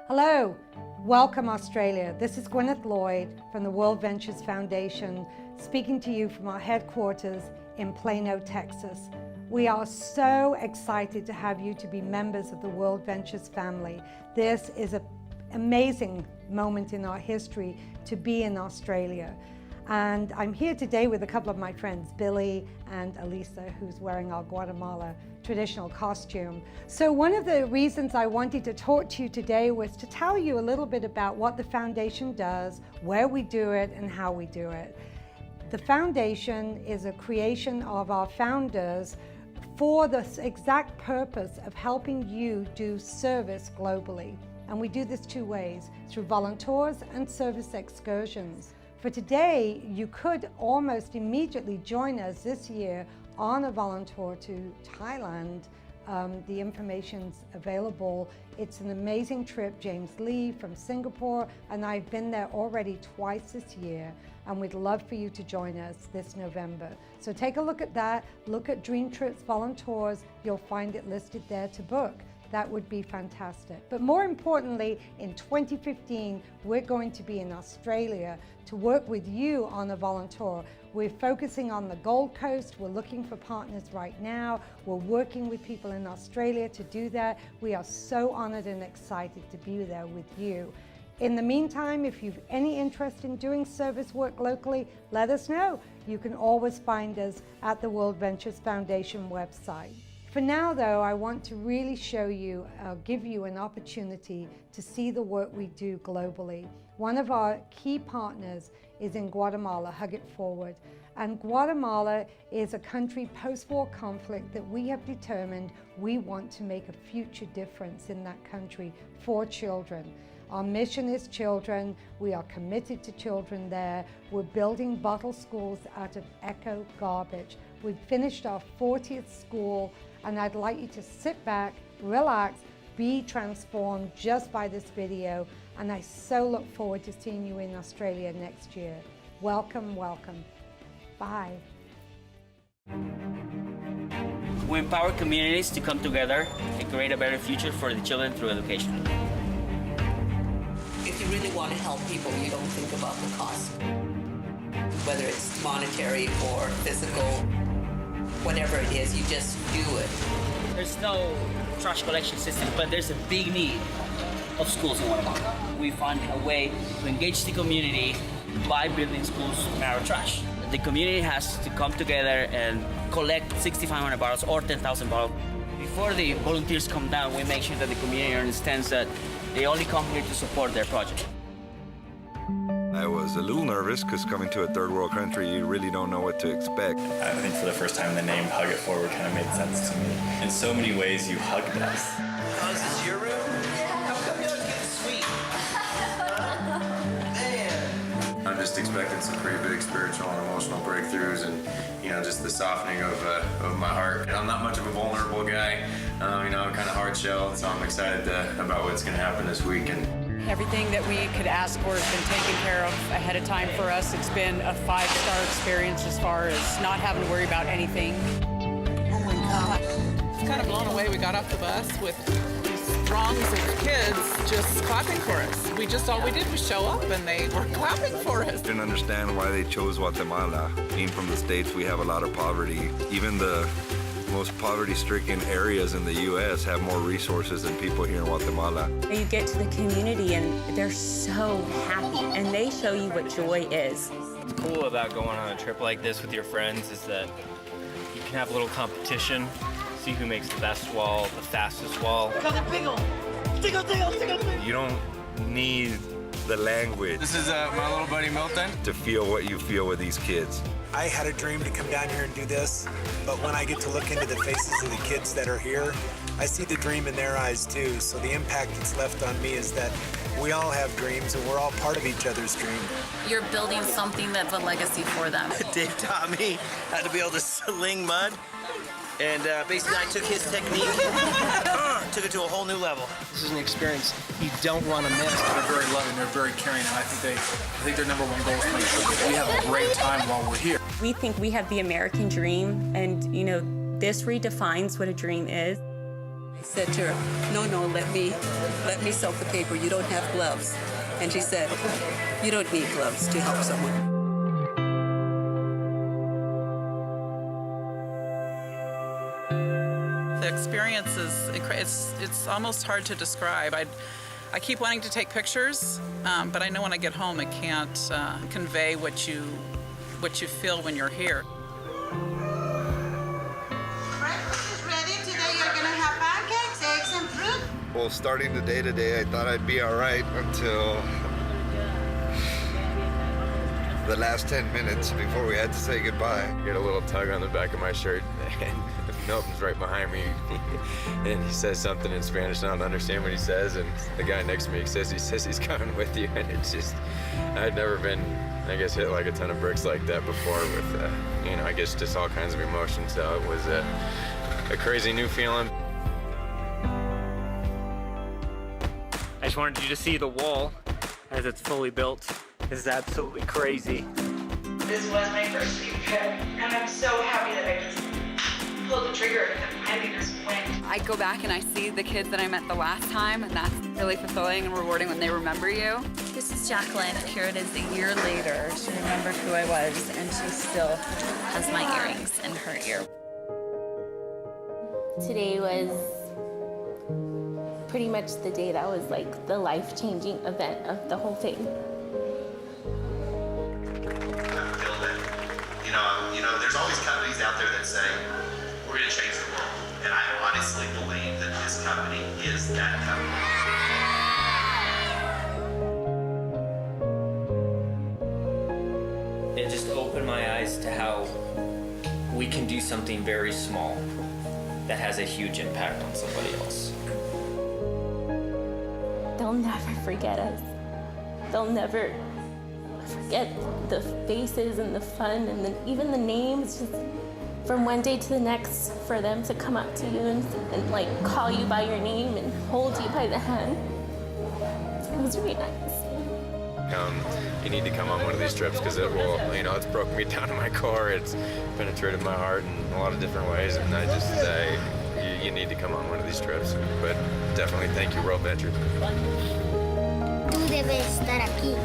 Hello, welcome Australia. This is Gwyneth Lloyd from the WorldVentures Foundation, speaking to you from our headquarters in Plano, Texas. We are so excited to have you to be members of the WorldVentures family. This is an amazing moment in our history to be in Australia. And I'm here today with a couple of my friends, Billy and Elisa, who's wearing our Guatemala traditional costume. So one of the reasons I wanted to talk to you today was to tell you a little bit about what the foundation does, where we do it, and how we do it. The foundation is a creation of our founders for the exact purpose of helping you do service globally. And we do this two ways, through volunteers and service excursions. For today, you could almost immediately join us this year on a volunteer to Thailand. The information's available. It's an amazing trip. James Lee from Singapore, and I've been there already twice this year, and we'd love for you to join us this November. So take a look at that, look at Dream Trips Volunteers, you'll find it listed there to book. That would be fantastic. But more importantly, in 2015, we're going to be in Australia to work with you on a volunteer. We're focusing on the Gold Coast. We're looking for partners right now. We're working with people in Australia to do that. We are so honored and excited to be there with you. In the meantime, if you've any interest in doing service work locally, let us know. You can always find us at the WorldVentures Foundation website. For now, though, I want to really show you, give you an opportunity to see the work we do globally. One of our key partners is in Guatemala, Hug It Forward. And Guatemala is a country post-war conflict that we have determined we want to make a future difference in that country for children. Our mission is children. We are committed to children there. We're building bottle schools out of eco garbage. We've finished our 40th school, and I'd like you to sit back, relax, be transformed just by this video. And I so look forward to seeing you in Australia next year. Welcome, welcome. Bye. We empower communities to come together and create a better future for the children through education. If you really want to help people, you don't think about the cost. Whether it's monetary or physical, whatever it is, you just do it. There's no trash collection system, but there's a big need of schools in Guatemala. We find a way to engage the community by building schools from our trash. The community has to come together and collect 6,500 bottles or 10,000 bottles. Before the volunteers come down, we make sure that the community understands that they only come here to support their project. I was a little nervous because coming to a third world country, you really don't know what to expect. I think for the first time the name Hug It Forward kind of made sense to me. In so many ways you hugged us. Oh, is this your room? How come yours getting sweet? Man. I'm just expecting some pretty big spiritual and emotional breakthroughs, and just the softening of my heart. I'm not much of a vulnerable guy, I'm kind of hard shell, so I'm excited about what's going to happen this week. Everything that we could ask for has been taken care of ahead of time for us. It's been a 5-star experience as far as not having to worry about anything. Oh my God. It's kind of blown away. We got off the bus with these throngs of kids just clapping for us. All we did was show up and they were clapping for us. Didn't understand why they chose Guatemala. Being from the States, we have a lot of poverty. Even the most poverty-stricken areas in the U.S. have more resources than people here in Guatemala. You get to the community and they're so happy, and they show you what joy is. What's cool about going on a trip like this with your friends is that you can have a little competition, see who makes the best wall, the fastest wall. You don't need the language. This is my little buddy Milton. To feel what you feel with these kids. I had a dream to come down here and do this, but when I get to look into the faces of the kids that are here, I see the dream in their eyes too. So the impact that's left on me is that we all have dreams and we're all part of each other's dream. You're building something that's a legacy for them. Dave taught me how to be able to sling mud. And basically, I took his technique, took it to a whole new level. This is an experience you don't want to miss. They're very loving, they're very caring, and I think their number one goal is to make sure that we have a great time while we're here. We think we have the American dream, and This redefines what a dream is. I said to her, no, let me soak the paper. You don't have gloves. And she said, you don't need gloves to help someone. The experience is it's almost hard to describe. I keep wanting to take pictures, but I know when I get home I can't convey what you feel when you're here. Breakfast is ready. Today you're gonna have pancakes, eggs, and fruit. Well, starting the day today, I thought I'd be all right until the last 10 minutes before we had to say goodbye. Get a little tug on the back of my shirt, and Milton's right behind me, and he says something in Spanish, and I don't understand what he says, and the guy next to me says he's coming with you, and it's just, I'd never been, I guess, hit like a ton of bricks like that before with, you know, I guess just all kinds of emotions, so it was a crazy new feeling. I just wanted you to see the wall as it's fully built. This is absolutely crazy. This was my first dream trip, and I'm so happy that I just pulled the trigger and finally just went. I go back and I see the kids that I met the last time, and that's really fulfilling and rewarding when they remember you. This is Jacqueline. Here it is a year later. She remembered who I was, and she still has my earrings in her ear. Today was pretty much the day that was like the life-changing event of the whole thing. You know, there's always companies out there that say, we're going to change the world. And I honestly believe that this company is that company. It just opened my eyes to how we can do something very small that has a huge impact on somebody else. They'll never forget us. They'll never forget the faces and the fun and even the names. Just from one day to the next, for them to come up to you and like call you by your name and hold you by the hand. It was really nice. You need to come on one of these trips because it will, you know, it's broken me down to my core. It's penetrated my heart in a lot of different ways, and I just say you need to come on one of these trips. But definitely thank you, WorldVentures. Tú debes estar aquí.